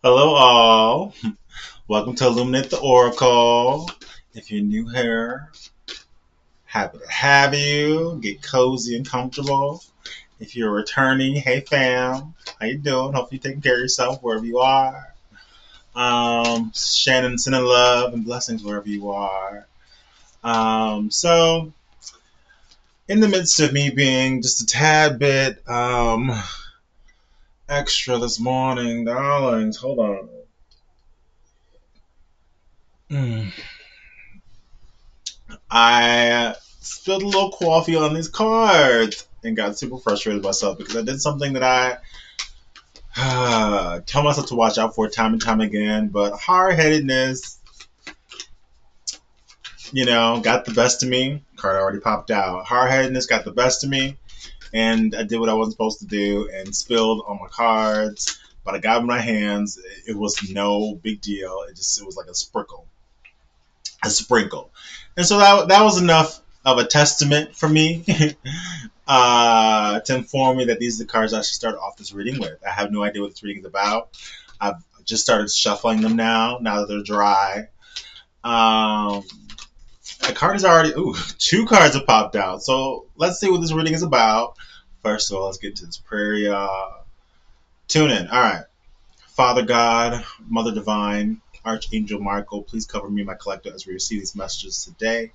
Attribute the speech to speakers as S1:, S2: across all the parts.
S1: Hello, all. Welcome to Illuminate the Oracle. If you're new here, happy to have you. Get cozy and comfortable. If you're returning, hey fam, how you doing? Hope you're taking care of yourself wherever you are. Shannon, sending love and blessings wherever you are. So, in the midst of me being just a tad bit extra this morning, darlings, hold on. Mm. I spilled a little coffee on these cards and got super frustrated with myself because I did something that I tell myself to watch out for time and time again. But hard headedness, got the best of me. Card already popped out. Hard headedness got the best of me, and I did what I wasn't supposed to do and spilled on my cards. But I got in my hands. It was no big deal. It was like a sprinkle, and so that was enough of a testament for me to inform me that these are the cards I should start off this reading with. I have no idea what this reading is about. I've just started shuffling them now that they're dry. Um, a card is already, two cards have popped out. So let's see what this reading is about. First of all, let's get to this prayer. Tune in. All right. Father God, Mother Divine, Archangel Michael, please cover me and my collector as we receive these messages today.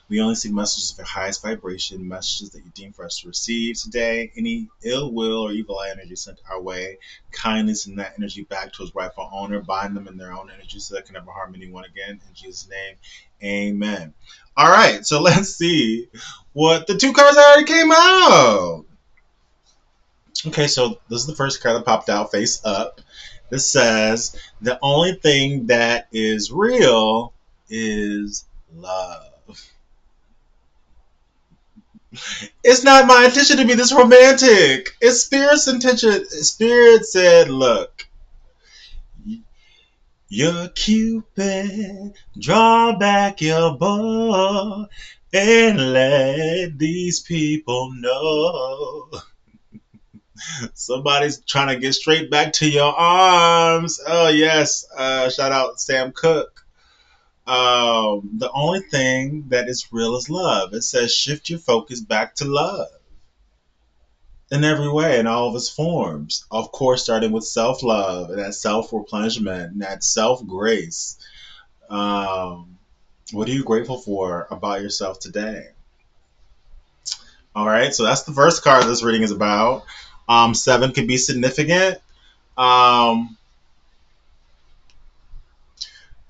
S1: We only seek messages of the highest vibration, messages that you deem for us to receive today. Any ill will or evil eye energy sent our way, kindly send that energy back to its rightful owner, bind them in their own energy so they can never harm anyone again. In Jesus' name, amen. All right, so let's see what the two cards that already came out. Okay, so this is the first card that popped out face up. This says, the only thing that is real is love. It's not my intention to be this romantic. It's Spirit's intention. Spirit said, look, you're Cupid, draw back your bow and let these people know. Somebody's trying to get straight back to your arms. Oh, yes. Shout out Sam Cooke. The only thing that is real is love. It says shift your focus back to love in every way, in all of its forms. Of course, starting with self love and that self replenishment and that self grace. Um, what are you grateful for about yourself today? All right, so that's the first card this reading is about. Seven can be significant. Um,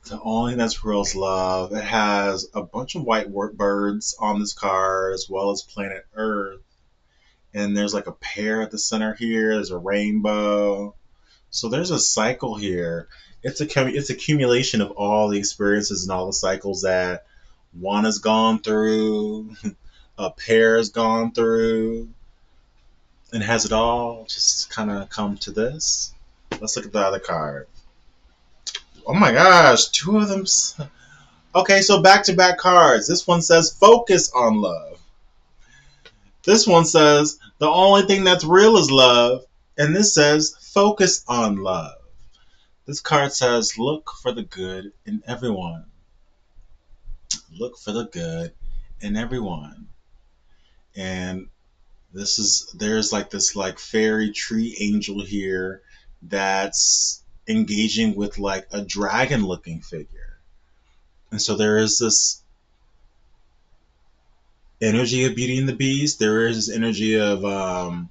S1: the only thing that's real is love. It has a bunch of white birds on this card, as well as planet Earth. And there's like a pear at the center here. There's a rainbow. So there's a cycle here. It's accumulation of all the experiences and all the cycles that one has gone through, a pair has gone through, and has it all just kind of come to this. Let's look at the other card. Oh my gosh, two of them. Okay, so back to back cards. This one says focus on love. This one says the only thing that's real is love. And this says focus on love. This card says look for the good in everyone. Look for the good in everyone. And there's like this like fairy tree angel here that's engaging with like a dragon looking figure. And so there is this energy of Beauty and the Beast. There is this energy of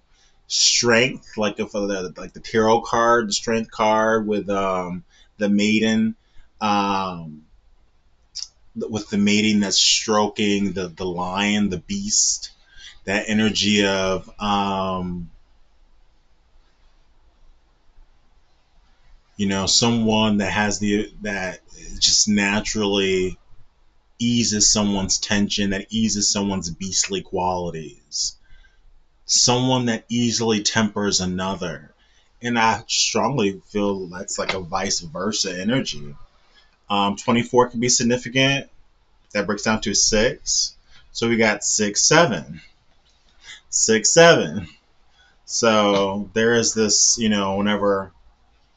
S1: strength, like the tarot card, the strength card with the maiden, um, with the maiden that's stroking the lion, the beast. That energy of someone that has that just naturally eases someone's tension, that eases someone's beastly qualities, someone that easily tempers another. And I strongly feel that's like a vice versa energy. 24 can be significant. That breaks down to six. So we got 6, 7. 6, 7. So there is this, whenever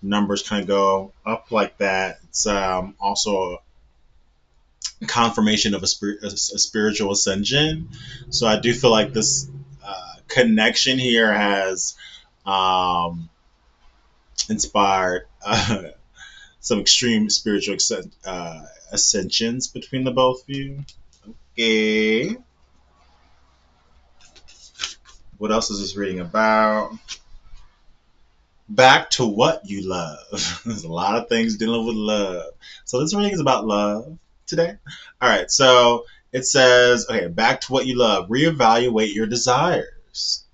S1: numbers kind of go up like that. It's also a confirmation of a spiritual ascension. So I do feel like this connection here has um, inspired some extreme spiritual ascensions between the both of you. Okay. What else is this reading about? Back to what you love. There's a lot of things dealing with love. So this reading is about love today. All right. So it says, okay, back to what you love. Reevaluate your desires.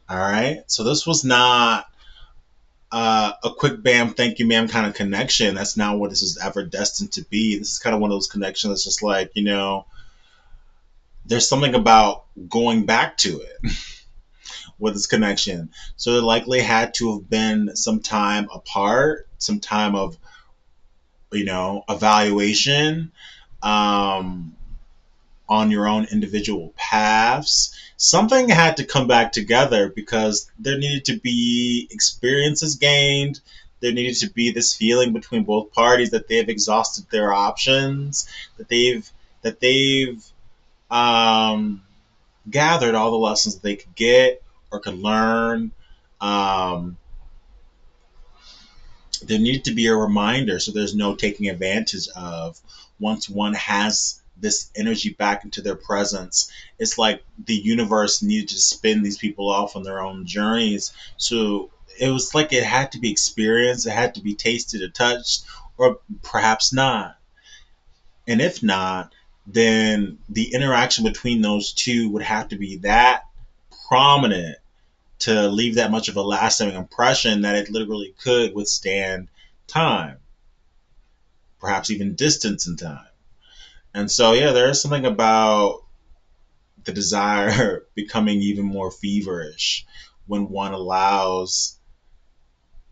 S1: All right. So this was not a quick bam, thank you, ma'am kind of connection. That's not what this is ever destined to be. This is kind of one of those connections that's just like, there's something about going back to it with this connection. So it likely had to have been some time apart, some time of, evaluation um, on your own individual paths. Something had to come back together because there needed to be experiences gained. There needed to be this feeling between both parties that they've exhausted their options, that they've um, gathered all the lessons that they could get or could learn. Um, there needed to be a reminder so there's no taking advantage of once one has this energy back into their presence. It's like the universe needed to spin these people off on their own journeys. So it was like it had to be experienced, it had to be tasted or touched, or perhaps not. And if not, then the interaction between those two would have to be that prominent to leave that much of a lasting impression that it literally could withstand time, perhaps even distance in time. And so, yeah, there is something about the desire becoming even more feverish when one allows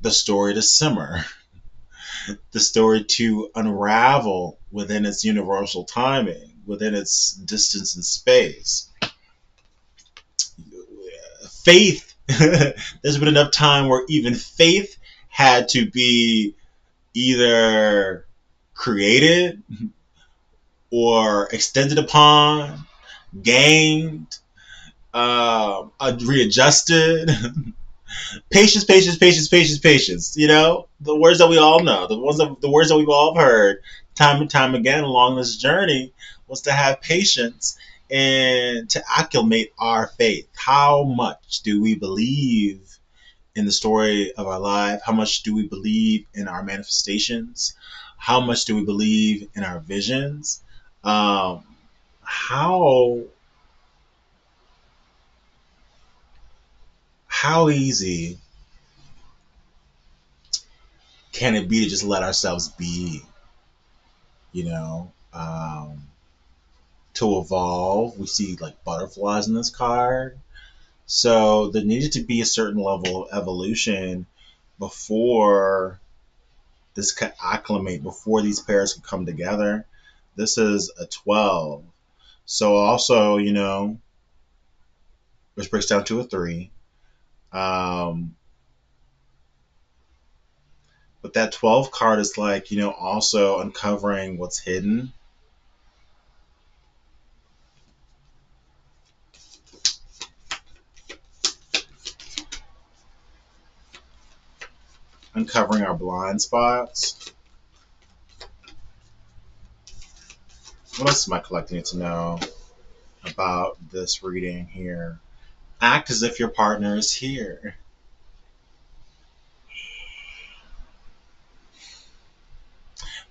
S1: the story to simmer, the story to unravel within its universal timing, within its distance and space. Faith, there's been enough time where even faith had to be either created or extended upon, gained, readjusted. Patience, patience, patience, patience, patience. The words that we all know, the words that we've all heard time and time again along this journey was to have patience and to acclimate our faith. How much do we believe in the story of our life? How much do we believe in our manifestations? How much do we believe in our visions? Um, how how easy can it be to just let ourselves be? You know, to evolve. We see like butterflies in this card. So there needed to be a certain level of evolution before this could acclimate, before these pairs could come together. This is a 12. So also, which breaks down to a 3. Um, but that 12 card is like, also uncovering what's hidden. Uncovering our blind spots. What else am I collecting to know about this reading here? Act as if your partner is here.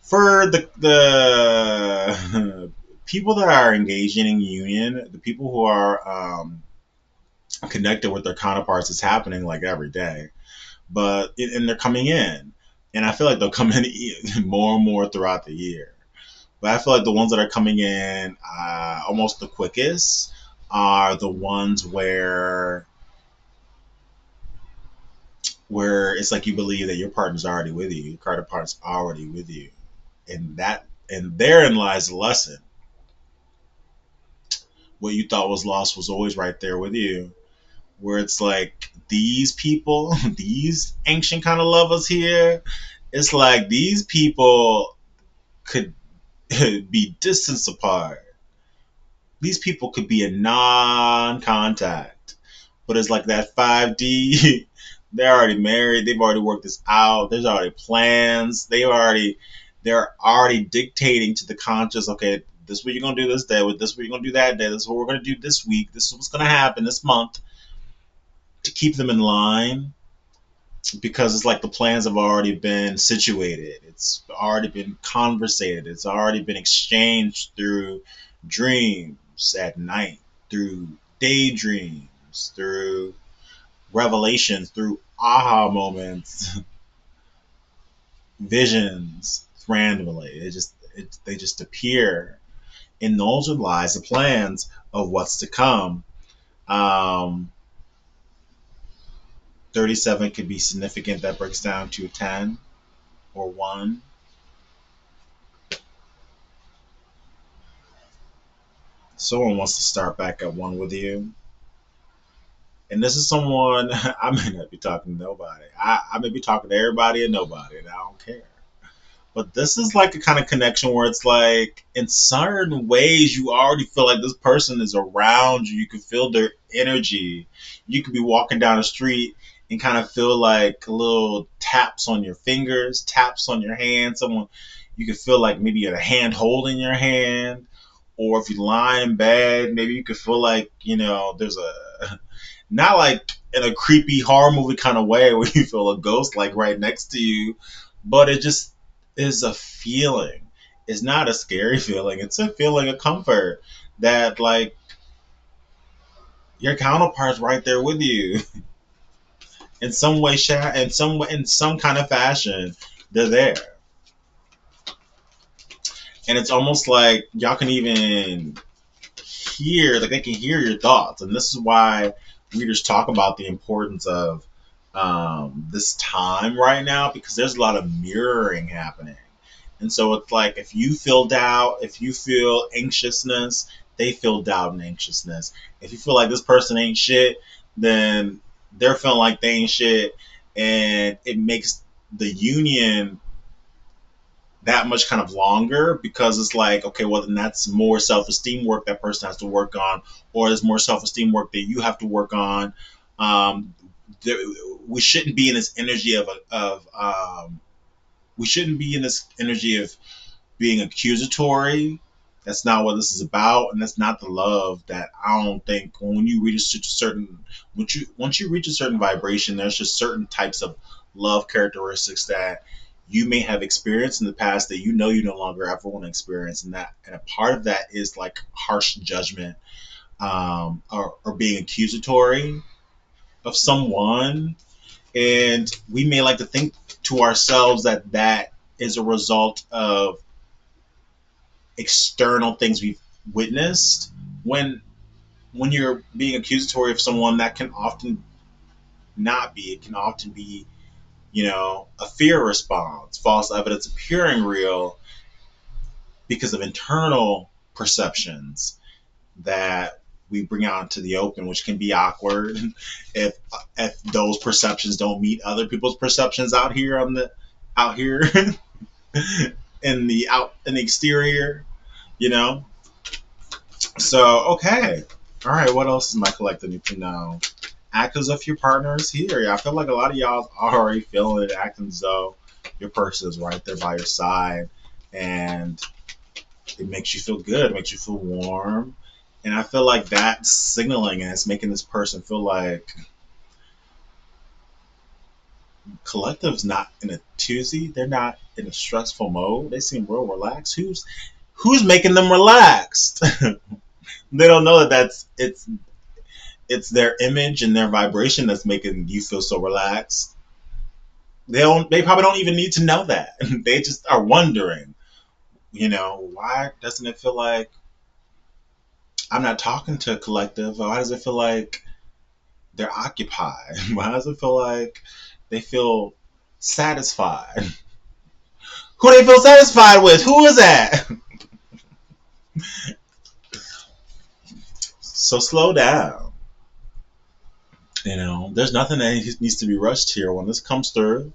S1: For the people that are engaging in union, the people who are connected with their counterparts, it's happening like every day. And they're coming in, and I feel like they'll come in more and more throughout the year. But I feel like the ones that are coming in almost the quickest are the ones where it's like you believe that your partner's already with you, your counterpart's already with you, and therein lies the lesson. What you thought was lost was always right there with you. where it's like these people, these ancient kind of lovers here, it's like these people could be distance apart. These people could be a non-contact, but it's like that 5D. They're already married. They've already worked this out. There's already plans. They're already dictating to the conscious. Okay, this is what you're gonna do this day. With this, what you're gonna do that day. This is what we're gonna do this week. This is what's gonna happen this month to keep them in line, because it's like the plans have already been situated. It's already been conversated. It's already been exchanged through dreams at night, through daydreams, through revelations, through aha moments, visions randomly. They just appear. And those are lies, the plans of what's to come. Um, 37 could be significant. That breaks down to a 10 or 1. Someone wants to start back at 1 with you. And this is someone I may not be talking to nobody. I may be talking to everybody and nobody, and I don't care. But this is like a kind of connection where it's like, in certain ways, you already feel like this person is around you. You can feel their energy. You could be walking down the street and kind of feel like little taps on your fingers, taps on your hand. Someone, you could feel like maybe a hand holding your hand. Or if you lie in bed, maybe you could feel like, there's a, not like in a creepy horror movie kind of way where you feel a ghost like right next to you, but it just is a feeling. It's not a scary feeling. It's a feeling of comfort that like your counterpart's right there with you in some way, in some kind of fashion. They're there, and it's almost like y'all can even hear, like they can hear your thoughts, and this is why readers talk about the importance of this time right now, because there's a lot of mirroring happening. And so it's like if you feel doubt, if you feel anxiousness, they feel doubt and anxiousness. If you feel like this person ain't shit, then they're feeling like they ain't shit. And it makes the union that much kind of longer, because it's like, okay, well, then that's more self esteem work that person has to work on, or there's more self esteem work that you have to work on. Um, there, we shouldn't be in this energy we shouldn't be in this energy of being accusatory. That's not what this is about, and that's not the love that I don't think. When you reach a certain, once you reach a certain vibration, there's just certain types of love characteristics that you may have experienced in the past that you no longer ever want to experience, and a part of that is like harsh judgment, or being accusatory of someone, and we may like to think to ourselves that that is a result of external things we've witnessed. When you're being accusatory of someone, that can often not be. It can often be, a fear response, false evidence appearing real because of internal perceptions that we bring out into the open, which can be awkward if if those perceptions don't meet other people's perceptions out here in the exterior, you know. So okay, all right. What else is my collective need to know? Act as if your partner is here. Yeah, I feel like a lot of y'all are already feeling it, acting as though your person is right there by your side, and it makes you feel good. It makes you feel warm, and I feel like that's signaling, and it's making this person feel like collective's not in a tizzy. They're not in a stressful mode. They seem real relaxed. Who's making them relaxed? They don't know that it's their image and their vibration that's making you feel so relaxed. They probably don't even need to know that. They just are wondering, why doesn't it feel like I'm not talking to a collective? Why does it feel like they're occupied? Why does it feel like they feel satisfied? Who they feel satisfied with? Who is that? So slow down. There's nothing that needs to be rushed here when this comes through.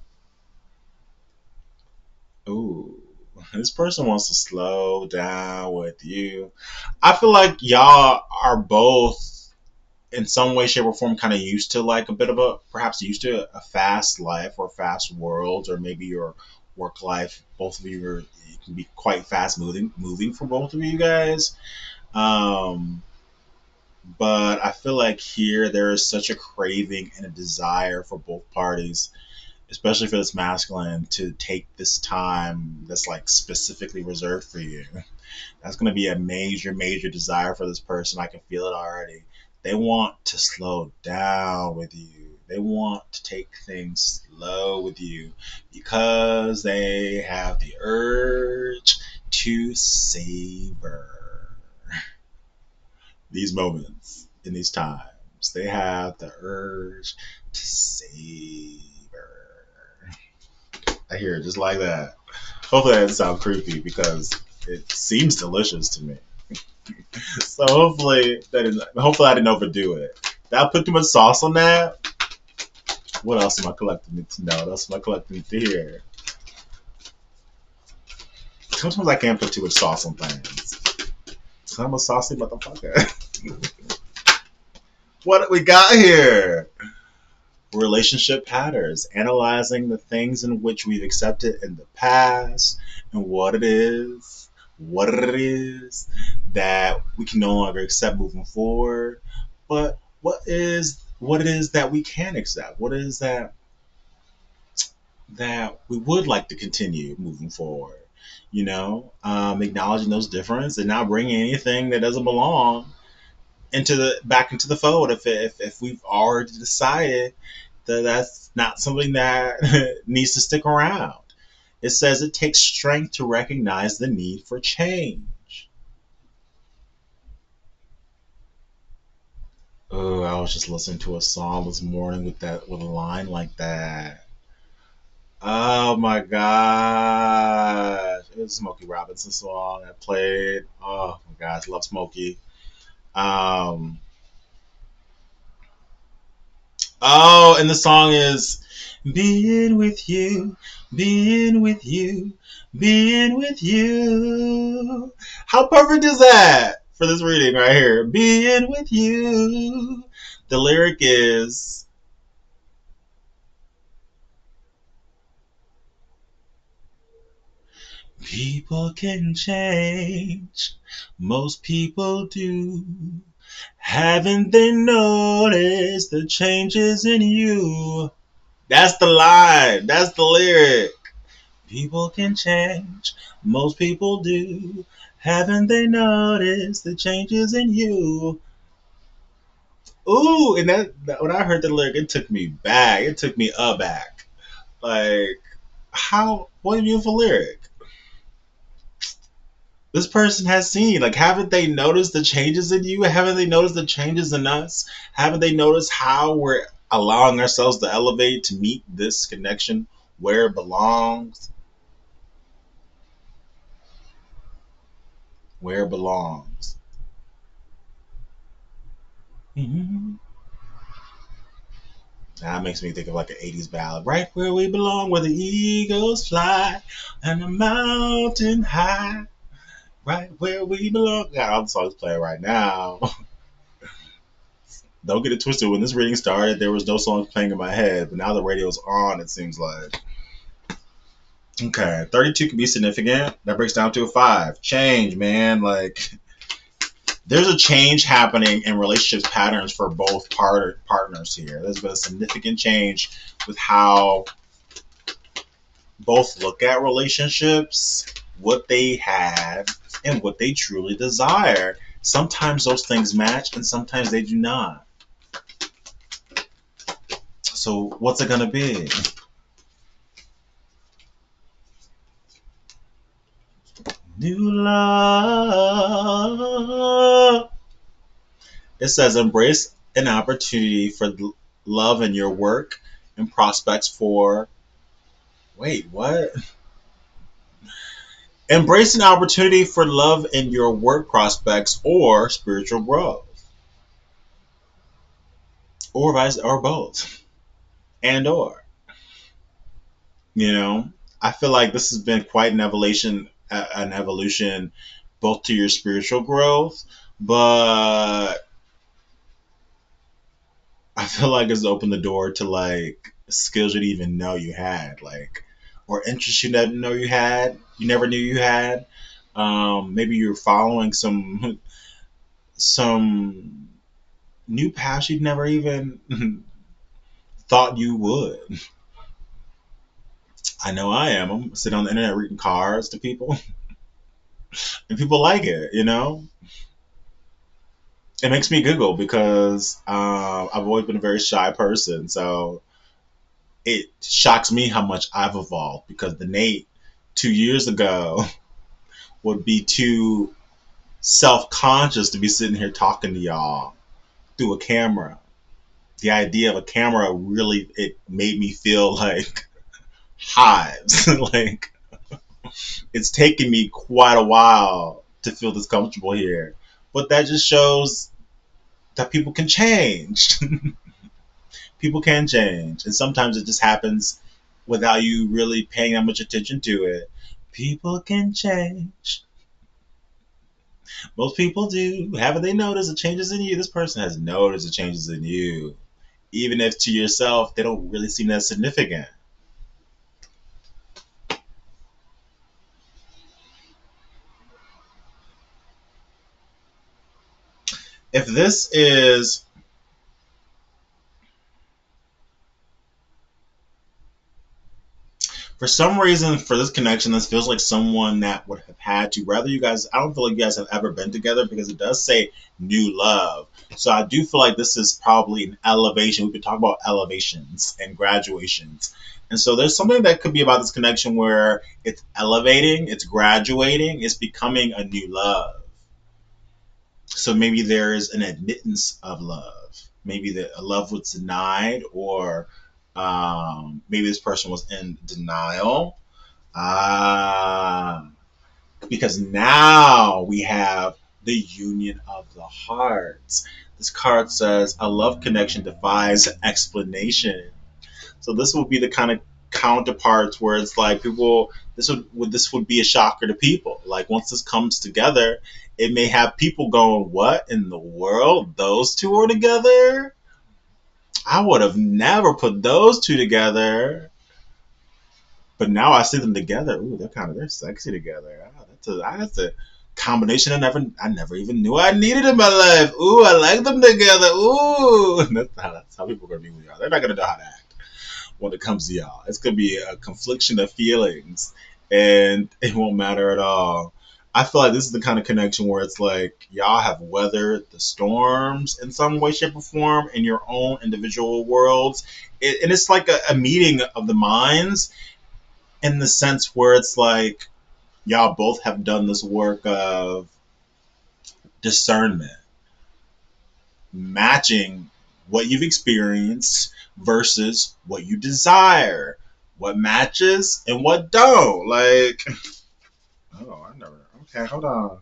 S1: Ooh, this person wants to slow down with you. I feel like y'all are both in some way, shape, or form kind of used to like a bit of a perhaps used to a fast life or fast world, or maybe your work life. Both of you are it can be quite fast moving for both of you guys. Um, but I feel like here there is such a craving and a desire for both parties, especially for this masculine, to take this time that's like specifically reserved for you. That's going to be a major, major desire for this person. I can feel it already. They want to slow down with you. They want to take things slow with you because they have the urge to savor these moments in these times. They have the urge to savor. I hear it just like that. Hopefully that doesn't sound creepy because it seems delicious to me. So hopefully I didn't overdo it. Did I put too much sauce on that? What else am I collecting to know? What else am I collecting to hear? Sometimes I can't put too much sauce on things. So I'm a saucy motherfucker. What we got here? Relationship patterns, analyzing the things in which we've accepted in the past and what it is that we can no longer accept moving forward. But what it is that we can accept? What is that we would like to continue moving forward? Acknowledging those differences and not bringing anything that doesn't belong into the back into the fold if we've already decided that that's not something that needs to stick around. It says it takes strength to recognize the need for change. Oh, I was just listening to a song this morning with a line like that. Oh my gosh. It was a Smokey Robinson song I played. Oh my gosh, love Smokey. Um and the song is being with you, being with you, being with you. How perfect is that for this reading right here? Being with you. The lyric is people can change. Most people do. Haven't they noticed the changes in you? That's the line. That's the lyric. People can change. Most people do. Haven't they noticed the changes in you? Ooh, and that when I heard the lyric, it took me back. It took me aback. Like, what a beautiful lyric. This person has seen. Like, haven't they noticed the changes in you? Haven't they noticed the changes in us? Haven't they noticed how we're allowing ourselves to elevate to meet this connection where it belongs? Where it belongs. Mm-hmm. That makes me think of like an 80s ballad. Right where we belong, where the eagles fly and the mountain high. Right where we belong. God, all the songs playing right now. Don't get it twisted. When this reading started, there was no songs playing in my head, but now the radio's on, it seems like. Okay, 32 can be significant. That breaks down to a 5. Change, man. Like, there's a change happening in relationships patterns for both partners here. There's been a significant change with how both look at relationships, what they have, and what they truly desire. Sometimes those things match and sometimes they do not. So, what's it going to be? New love. It says embrace an opportunity for love in your work and prospects for. Wait, what? Embrace an opportunity for love in your work prospects or spiritual growth. or vice or both, and or you know, I feel like this has been quite an evolution, both to your spiritual growth, but I feel like it's opened the door to like skills you didn't even know you had, like, or interests you didn't know you had, you never knew you had. Maybe you're following some new paths you'd never even thought you would. I know I am. I'm sitting on the internet reading cards to people, and people like it. You know, it makes me giggle because I've always been a very shy person, so it shocks me how much I've evolved. Because the Nate 2 years ago would be too self conscious to be sitting here talking to y'all through a camera. The idea of a camera really it made me feel like hives. Like it's taken me quite a while to feel this comfortable here. But that just shows that people can change. People can change. And sometimes it just happens without you really paying that much attention to it. People can change. Most people do. Haven't they noticed the changes in you? This person has noticed the changes in you. Even if to yourself they don't really seem that significant. If this is for some reason for this connection, this feels like someone that would have had to. Rather, you guys, I don't feel like you guys have ever been together because it does say new love. So I do feel like this is probably an elevation. We could talk about elevations and graduations. And so there's something that could be about this connection where it's elevating, it's graduating, it's becoming a new love. So maybe there is an admittance of love. Maybe that a love was denied, or maybe this person was in denial. Ah, because now we have the union of the hearts. This card says a love connection defies explanation. So this would be the kind of counterparts where it's like people this would be a shocker to people. Like once this comes together, it may have people going, "What in the world? Those two are together? I would have never put those two together." But now I see them together. Ooh, they're sexy together. Ah, that's a combination I never even knew I needed in my life. Ooh, I like them together. Ooh, that's how people are gonna be with y'all. They're not gonna know how to act when it comes to y'all. It's gonna be a confliction of feelings, and it won't matter at all. I feel like this is the kind of connection where it's like y'all have weathered the storms in some way, shape, or form in your own individual worlds, and it's like a meeting of the minds in the sense where it's like y'all both have done this work of discernment, matching what you've experienced versus what you desire, what matches and what don't. Like, oh, I never. Okay, hold on.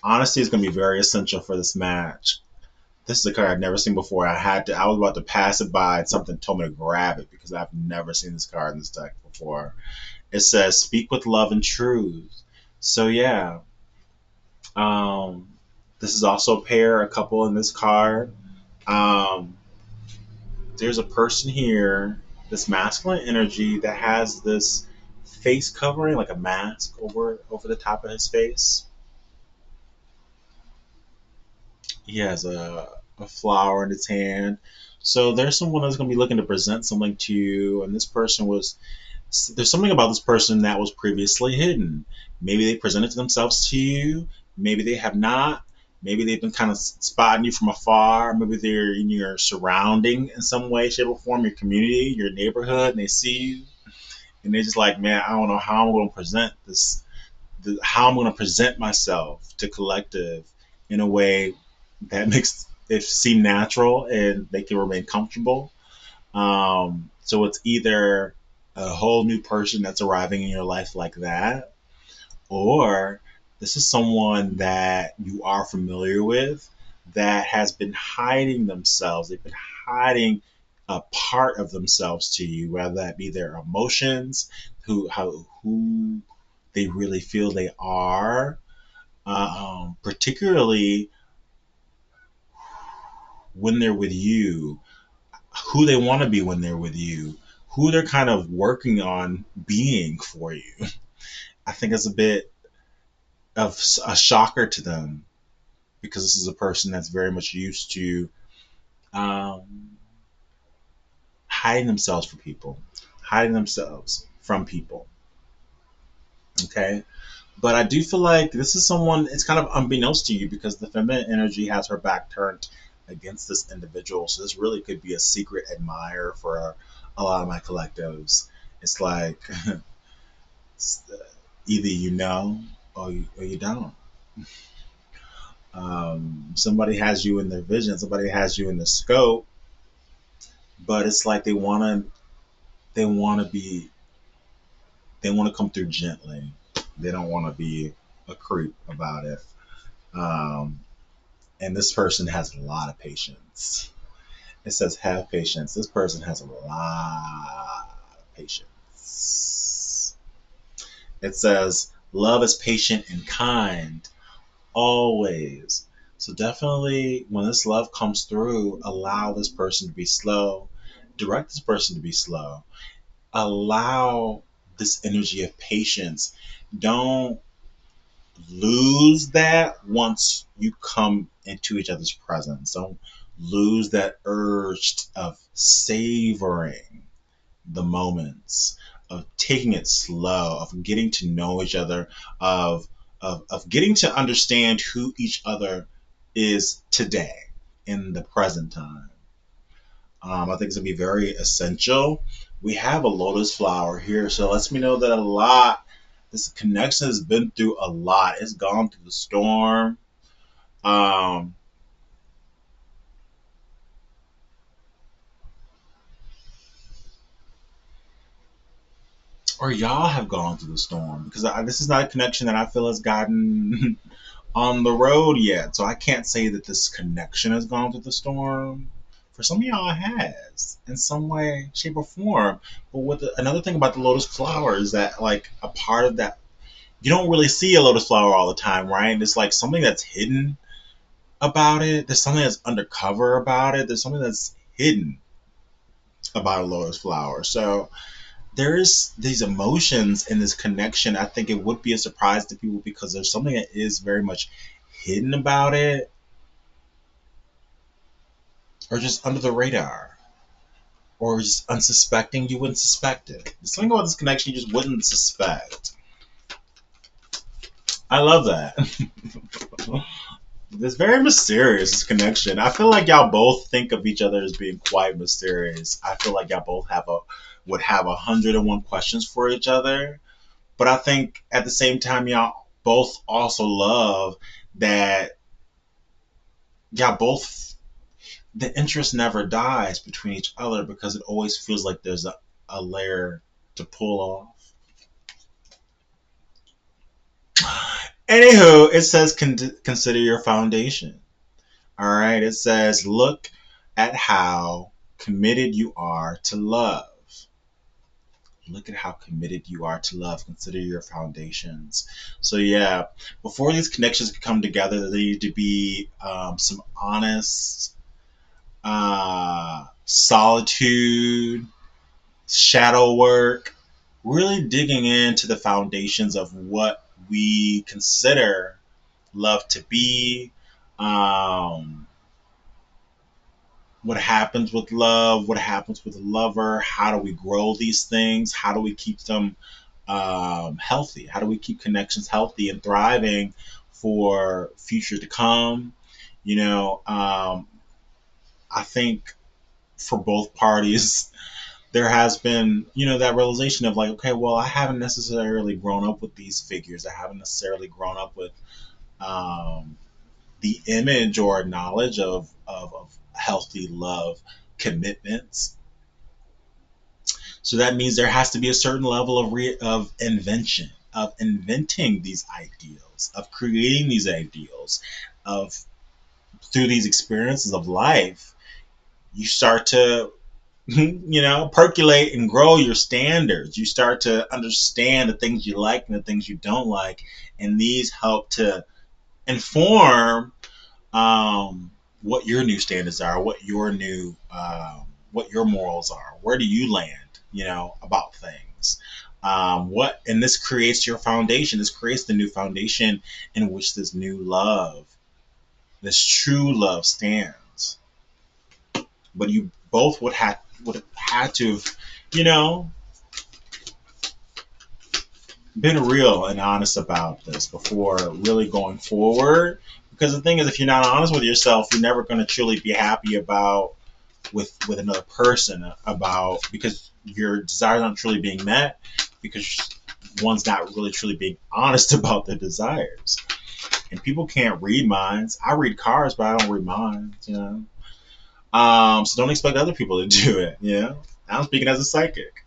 S1: Honesty is going to be very essential for this match. This is a card I've never seen before. I was about to pass it by, and something told me to grab it because I've never seen this card in this deck before. It says, "Speak with love and truth." So yeah, um, this is also a couple in this card. Um, there's a person here, this masculine energy that has this face covering, like a mask over the top of his face. He has a flower in his hand. So there's someone that's going to be looking to present something to you, and this person was there's something about this person that was previously hidden. Maybe they presented themselves to you. Maybe they have not. Maybe they've been kind of spotting you from afar. Maybe they're in your surrounding in some way, shape, or form, your community, your neighborhood, and they see you. And they're just like, man, I don't know how I'm going to present this, how I'm going to present myself to collective in a way that makes it seem natural and they can remain comfortable. So it's either a whole new person that's arriving in your life like that, or this is someone that you are familiar with, that has been hiding themselves. They've been hiding a part of themselves to you, whether that be their emotions, who they really feel they are, particularly when they're with you, who they want to be when they're with you, who they're kind of working on being for you. I think it's a bit of a shocker to them because this is a person that's very much used to um, hiding themselves from people, hiding themselves from people. Okay. But I do feel like this is someone, it's kind of unbeknownst to you because the feminine energy has her back turned against this individual. So this really could be a secret admirer for a lot of my collectives. It's like either you know or you don't. Somebody has you in their vision, somebody has you in the scope, but it's like they want to be they want to come through gently. They don't want to be a creep about it. Um, and this person has a lot of patience. It says have patience. This person has a lot of patience. It says love is patient and kind always. So definitely when this love comes through, allow this person to be slow. Direct this person to be slow. Allow this energy of patience. Don't lose that once you come into each other's presence. Don't lose that urge of savoring the moments, of taking it slow, of getting to know each other, of getting to understand who each other is today in the present time. I think it's gonna be very essential. We have a lotus flower here, so it lets me know that a lot. This connection has been through a lot. It's gone through the storm. Um, or y'all have gone through the storm because this is not a connection that I feel has gotten on the road yet. So I can't say that this connection has gone through the storm. For some of y'all, it has in some way, shape, or form. But another thing about the lotus flower is that, like, a part of that, you don't really see a lotus flower all the time, right? It's like something that's hidden about it. There's something that's undercover about it. There's something that's hidden about a lotus flower. So there is these emotions and this connection. I think it would be a surprise to people because there's something that is very much hidden about it or just under the radar or just unsuspecting. You wouldn't suspect it. There's something about this connection you just wouldn't suspect. I love that. It's very mysterious, this connection. I feel like y'all both think of each other as being quite mysterious. I feel like y'all both would have 101 questions for each other. But I think at the same time y'all both also love that y'all both the interest never dies between each other because it always feels like there's a layer to pull off. Anywho, it says consider your foundation. All right, it says look at how committed you are to love. Look at how committed you are to love. Consider your foundations. So yeah, before these connections can come together, there need to be some honest solitude, shadow work, really digging into the foundations of what we consider love to be, um, what happens with love, what happens with a lover, how do we grow these things, how do we keep them healthy, how do we keep connections healthy and thriving for future to come. You know, I think for both parties, there has been, that realization of like, okay, well, I haven't necessarily grown up with these figures. I haven't necessarily grown up with um, the image or knowledge of healthy love commitments. So that means there has to be a certain level of invention, of inventing these ideals, of creating these ideals, of through these experiences of life, you start to percolate and grow your standards. You start to understand the things you like and the things you don't like, and these help to inform what your new standards are, what your morals are. Where do you land, about things? What and this creates your foundation. This creates the new foundation in which this new love, this true love, stands. But you both would have had to have, you know, been real and honest about this before really going forward. Because the thing is, if you're not honest with yourself, you're never going to truly be happy about with another person about because your desires aren't truly being met because one's not really truly being honest about their desires. And people can't read minds. I read cards, but I don't read minds. So don't expect other people to do it. I'm speaking as a psychic.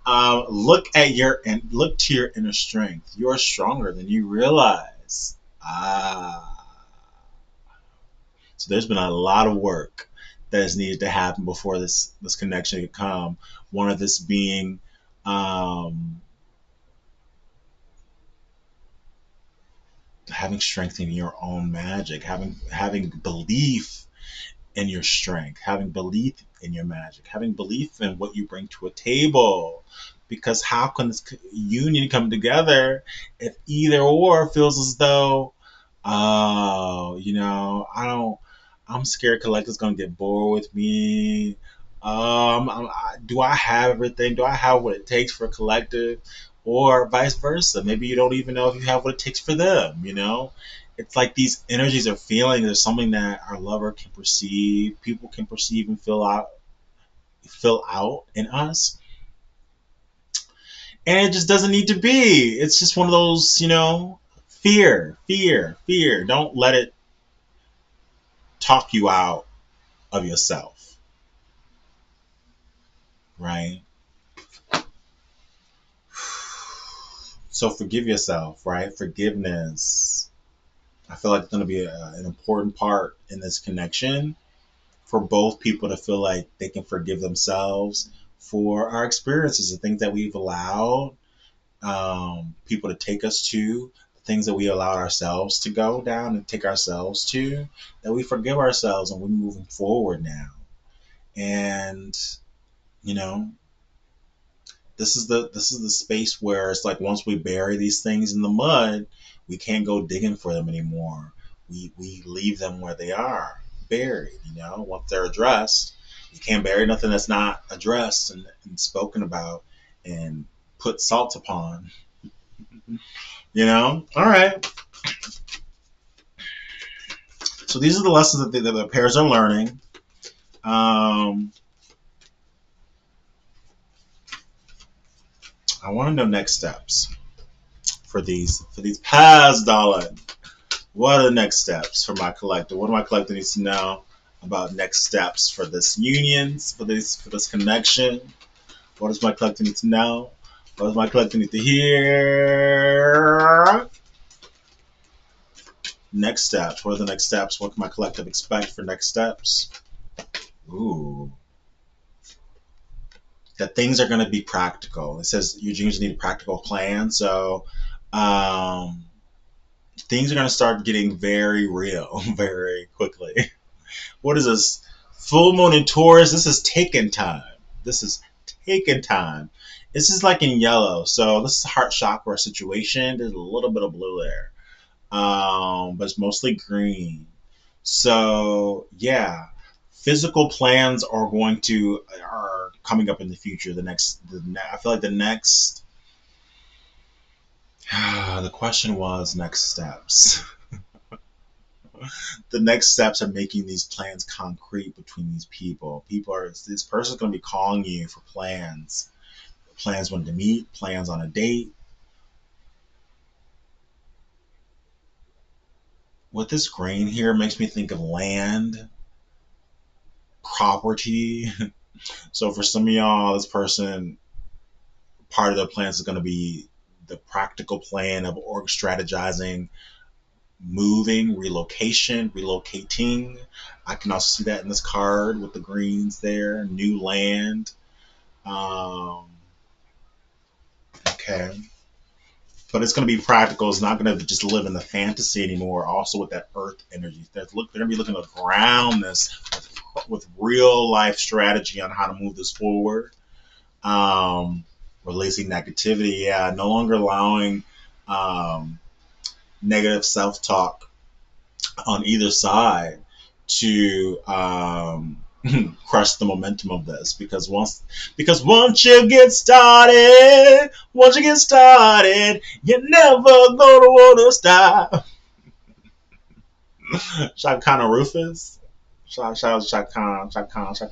S1: Look to your inner strength. You're stronger than you realize. So there's been a lot of work that has needed to happen before this connection could come. One of this being um, having strength in your own magic, having belief in your strength, having belief in your magic, having belief in what you bring to a table. Because how can this union come together if either or feels as though, oh, I don't, I'm scared Collector's gonna get bored with me. Do I have everything? Do I have what it takes for a Collective? Or vice versa. Maybe you don't even know if you have what it takes for them. It's like these energies are feeling. There's something that our lover can perceive, people can perceive and fill out in us, and it just doesn't need to be. It's just one of those, fear, fear, fear. Don't let it talk you out of yourself, right? So forgive yourself, right? Forgiveness. I feel like it's going to be an important part in this connection for both people to feel like they can forgive themselves for our experiences, the things that we've allowed people to take us to, the things that we allow ourselves to go down and take ourselves to, that we forgive ourselves and we're moving forward now. And you know, this is the space where it's like once we bury these things in the mud, we can't go digging for them anymore. We leave them where they are, buried. Once they're addressed, you can't bury nothing that's not addressed and spoken about and put salt upon. All right. So these are the lessons that the pairs are learning. Um, I want to know next steps for these paths, darling. What are the next steps for my collector? What do my collector needs to know about next steps for this unions, for this connection? What does my collector need to know? What does my collector need to hear? Next steps. What are the next steps? What can my collective expect for next steps? Ooh. That things are going to be practical. It says your juniors need a practical plan. So um, things are going to start getting very real very quickly. What is this? Full moon in Taurus. This is taken time. This is taken time. This is like in yellow. So this is a heart chakra situation. There's a little bit of blue there. But it's mostly green. So yeah, physical plans are coming up in the future. I feel like the next. The question was next steps. The next steps are making these plans concrete between these people. This person's going to be calling you for plans when to meet, plans on a date. What this grain here makes me think of land, property. So for some of y'all, this person, part of their plans is going to be the practical plan of org strategizing moving, relocation, relocating. I can also see that in this card with the greens there, new land. Um, okay. But it's going to be practical. It's not going to just live in the fantasy anymore. Also with that earth energy, they're going to be looking to ground this with real life strategy on how to move this forward. Um, Releasing negativity, yeah, no longer allowing um, negative self talk on either side to crush the momentum of this because once you get started, you're never gonna wanna stop. Shaka Khan and Rufus. Shout out to Shaka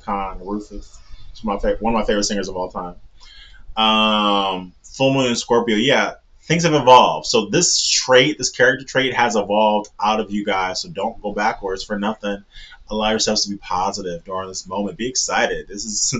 S1: Khan, Rufus. It's one of my favorite singers of all time. Full Moon and Scorpio, yeah, things have evolved. So this character trait has evolved out of you guys. So don't go backwards for nothing. Allow yourselves to be positive during this moment. Be excited. This is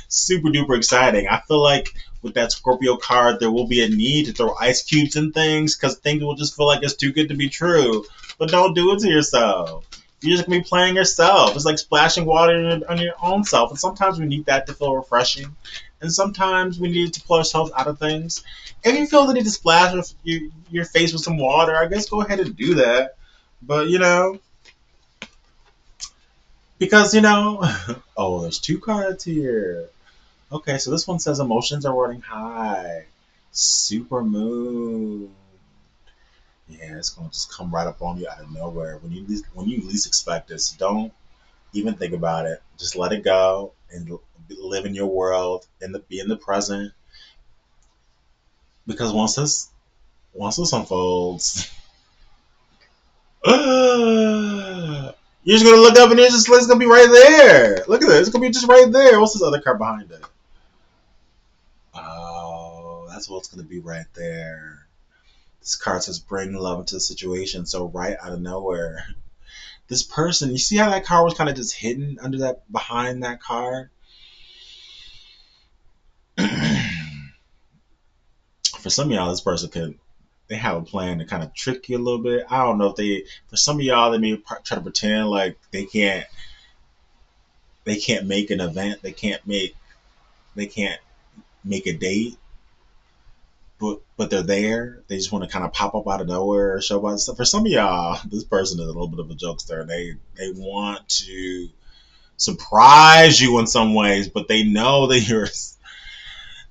S1: super duper exciting. I feel like with that Scorpio card, there will be a need to throw ice cubes in things because things will just feel like it's too good to be true. But don't do it to yourself. You're just gonna be playing yourself. It's like splashing water on your own self. And sometimes we need that to feel refreshing. And sometimes we need to pull ourselves out of things. If you feel the need to splash your face with some water, I guess go ahead and do that. But because oh, there's two cards here. Okay, so this one says emotions are running high. Super moon. Yeah, it's gonna just come right up on you out of nowhere when you least expect it. So don't even think about it. Just let it go and live in your world and be in the present. Because once this unfolds, you're just gonna look up and it's gonna be right there. Look at this. It's gonna be just right there. What's this other card behind it? Oh, that's what's gonna be right there. This card says bring love into the situation. So right out of nowhere, this person, you see how that card was kind of just hidden under that behind that card? For some of y'all, this person could they have a plan to kind of trick you a little bit. I don't know if for some of y'all, they may try to pretend like they can't make an event, they can't make a date, but they're there. They just want to kind of pop up out of nowhere or show up. So for some of y'all, this person is a little bit of a jokester. They want to surprise you in some ways, but they know that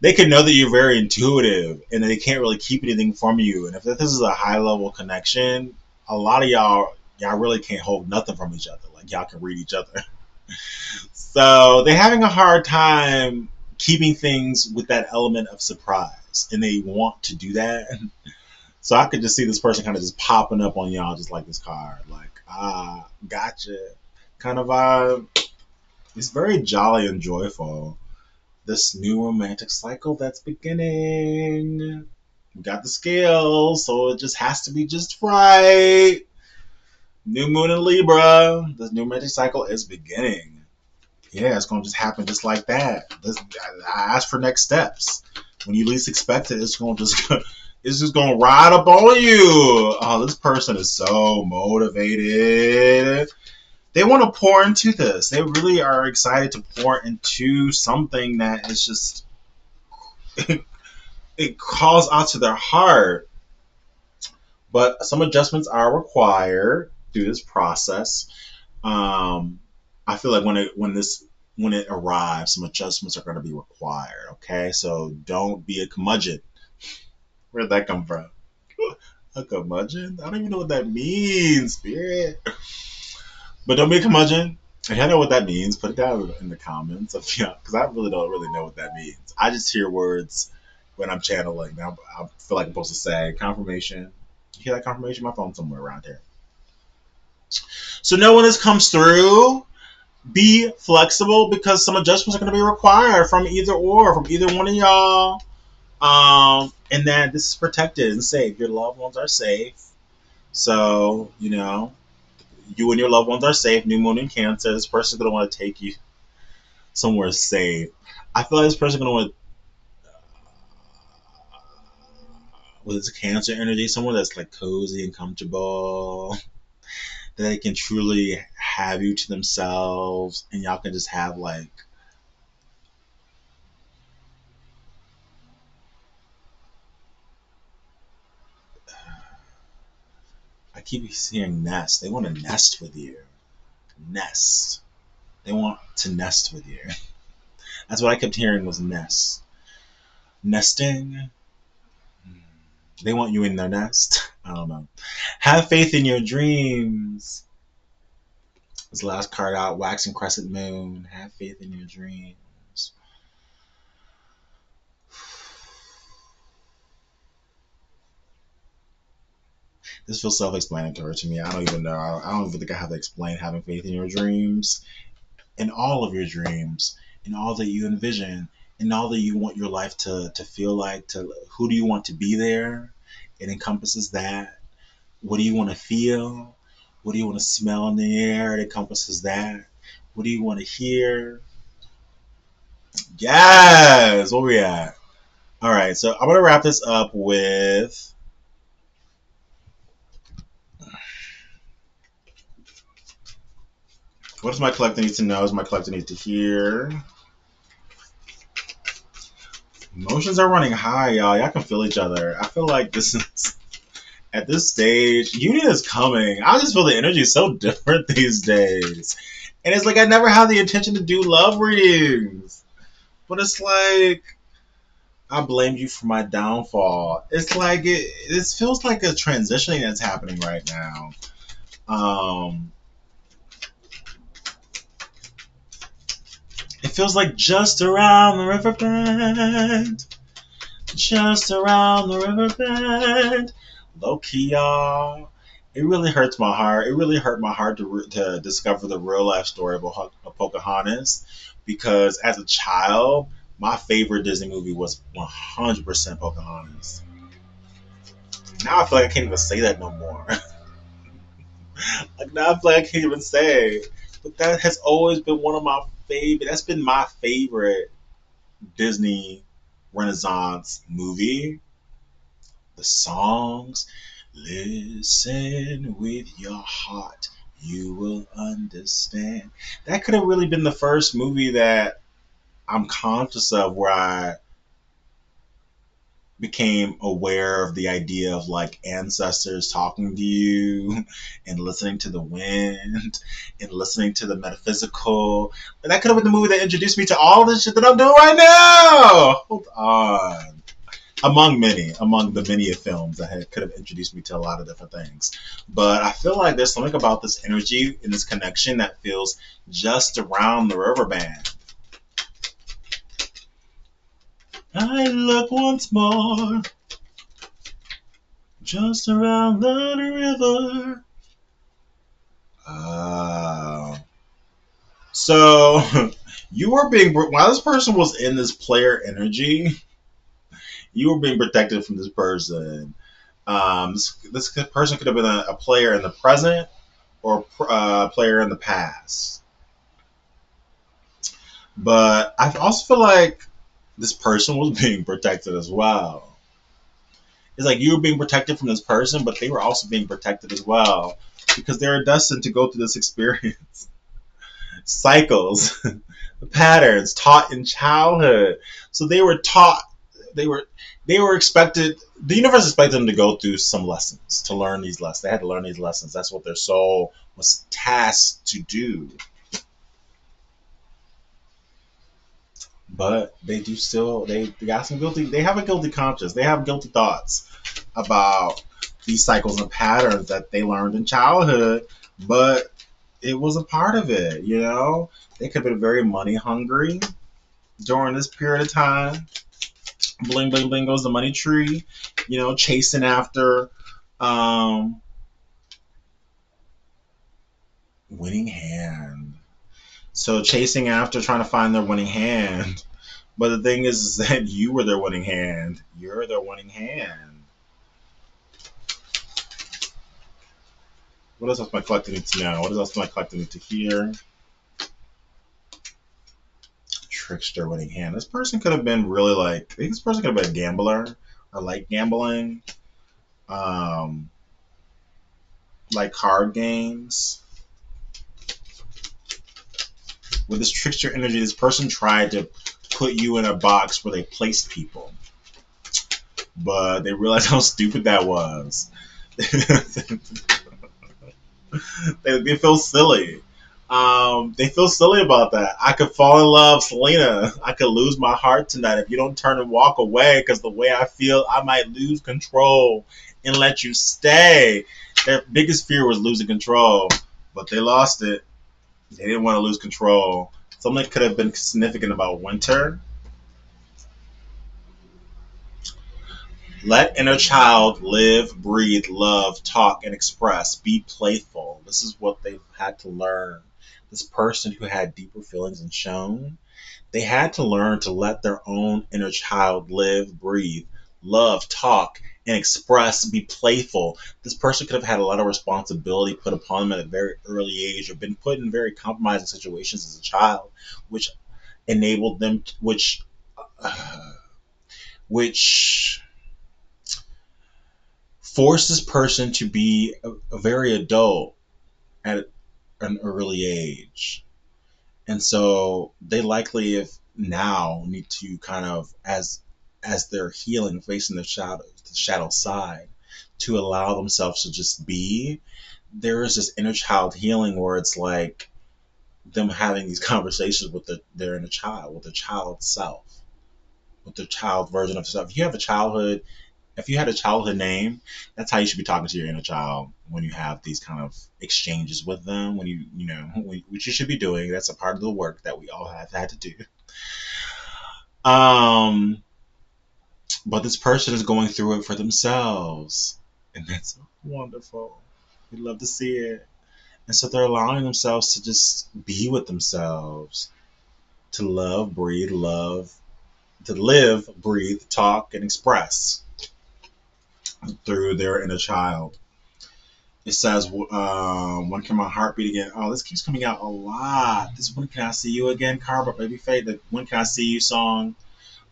S1: they can know that you're very intuitive and they can't really keep anything from you. And if this is a high level connection, a lot of y'all really can't hold nothing from each other. Like y'all can read each other. So they're having a hard time keeping things with that element of surprise, and they want to do that. So I could just see this person kind of just popping up on y'all, just like this card, like gotcha, kind of vibe. It's very jolly and joyful. This new romantic cycle that's beginning. We got the scales, so it just has to be just right. New moon in Libra. This new romantic cycle is beginning. Yeah, it's gonna just happen just like that. I ask for next steps. When you least expect it, it's just gonna ride up on you. Oh, this person is so motivated. They want to pour into this. They really are excited to pour into something that is just it calls out to their heart. But some adjustments are required through this process. Um, I feel like when it arrives, some adjustments are going to be required. Okay, so don't be a curmudgeon. Where'd that come from? A curmudgeon? I don't even know what that means, spirit. But don't be a curmudgeon. If you know what that means, put it down in the comments. Because I really don't really know what that means. I just hear words when I'm channeling. I feel like I'm supposed to say confirmation. You hear that confirmation? My phone's somewhere around here. So know when this comes through, be flexible because some adjustments are going to be required from either one of y'all. And that this is protected and safe. Your loved ones are safe. So, you and your loved ones are safe. New moon in Cancer. This person's going to want to take you somewhere safe. I feel like this person's going to want with its Cancer energy, someone that's like cozy and comfortable, that they can truly have you to themselves, and y'all can just have like, I keep hearing nest. They want to nest with you. Nest. They want to nest with you. That's what I kept hearing was nest. Nesting. They want you in their nest. I don't know. Have faith in your dreams. This last card out, waxing crescent moon. Have faith in your dreams. This feels self-explanatory to me. I don't even know. I don't even think I have to explain having faith in your dreams, in all of your dreams, in all that you envision, in all that you want your life to feel like. To who do you want to be there? It encompasses that. What do you want to feel? What do you want to smell in the air? It encompasses that. What do you want to hear? Yes. Where we at? All right. So I'm gonna wrap this up with what does my collector need to know? Does my collector need to hear? Emotions are running high, y'all. Y'all can feel each other. I feel like this is at this stage, union is coming. I just feel the energy is so different these days. And it's like I never had the intention to do love readings. But it's like I blamed you for my downfall. It's like it feels like a transitioning that's happening right now. Um it feels like just around the river bend. Just around the river bend. Low key, y'all. It really hurts my heart. It really hurt my heart to discover the real life story of Pocahontas because as a child, my favorite Disney movie was 100% Pocahontas. Now I feel like I can't even say that no more. Like now I feel like I can't even say. But that has always been one of my favorite. That's been my favorite Disney Renaissance movie. The songs, listen with your heart, you will understand. That could have really been the first movie that I'm conscious of where I became aware of the idea of like ancestors talking to you and listening to the wind and listening to the metaphysical. And that could have been the movie that introduced me to all this shit that I'm doing right now. Hold on. Among the many films that could have introduced me to a lot of different things. But I feel like there's something about this energy and this connection that feels just around the river band. I look once more, just around the river. Uh, so you were being while this person was in this player energy, you were being protected from this person. This person could have been a player in the present or a player in the past. But I also feel like this person was being protected as well. It's like you were being protected from this person, but they were also being protected as well because they were destined to go through this experience. Cycles, patterns taught in childhood. So they were taught, they were they were expected. The universe expected them to go through some lessons, to learn these lessons. They had to learn these lessons. That's what their soul was tasked to do. But they do still they got some guilty. They have a guilty conscience. They have guilty thoughts about these cycles and patterns that they learned in childhood, but it was a part of it. They could have been very money hungry during this period of time. Bling bling bling goes the money tree. Chasing after um, winning hand. So chasing after trying to find their winning hand. But the thing is that you were their winning hand. You're their winning hand. What else does my collector need to know? What else does my collector need to hear? Trickster winning hand. This person could have been really like. I think this person could have been a gambler or like gambling, um, like card games. With this trickster energy, this person tried to put you in a box where they placed people, but they realized how stupid that was. They feel silly. They feel silly about that. I could fall in love, Selena. I could lose my heart tonight if you don't turn and walk away. Because the way I feel, I might lose control and let you stay. Their biggest fear was losing control, but they lost it. They didn't want to lose control. Something that could have been significant about winter. Let inner child live, breathe, love, talk, and express. Be playful. This is what they've had to learn. This person who had deeper feelings and shown, they had to learn to let their own inner child live, breathe, love, talk, and express. Be playful. This person could have had a lot of responsibility put upon them at a very early age, or been put in very compromising situations as a child, which enabled them, which forced this person to be a very adult at an early age. And so they likely if now need to kind of as they're healing, facing the shadow side, to allow themselves to just be. There is this inner child healing where it's like them having these conversations with their inner child, with their child self, with their child version of self. If you have a childhood if you had a childhood name, that's how you should be talking to your inner child when you have these kind of exchanges with them. When which you should be doing. That's a part of the work that we all have had to do. Um, but this person is going through it for themselves, and that's wonderful. We love to see it. And so they're allowing themselves to just be with themselves, to to live, breathe, talk, and express through their inner child. It says, "When can my heart beat again?" Oh, this keeps coming out a lot. This "When Can I See You Again" car by Babyface. The "When Can I See You" song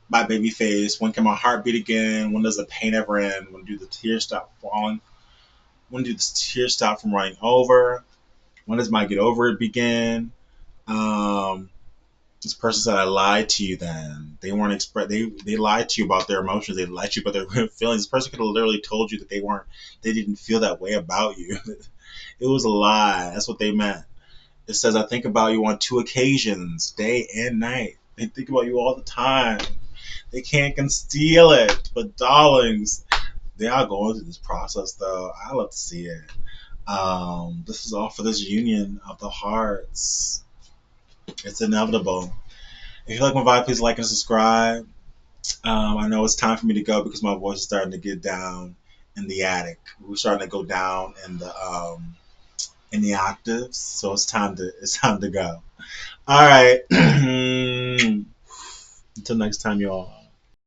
S1: by Babyface. When can my heart beat again? When does the pain ever end? When do the tears stop falling? When do the tears stop from running over? When does my get over it begin? Um, this person said, "I lied to you." Then they weren't express. They lied to you about their emotions. They lied to you about their real feelings. This person could have literally told you that they didn't feel that way about you. It was a lie. That's what they meant. It says, "I think about you on two occasions, day and night. They think about you all the time. They can't conceal it." But darlings, they are going through this process, though. I love to see it. This is all for this union of the hearts. It's inevitable. If you like my vibe, please like and subscribe. I know it's time for me to go because my voice is starting to get down in the attic. We're starting to go down in the octaves, so it's time to go. All right. Until next time, y'all.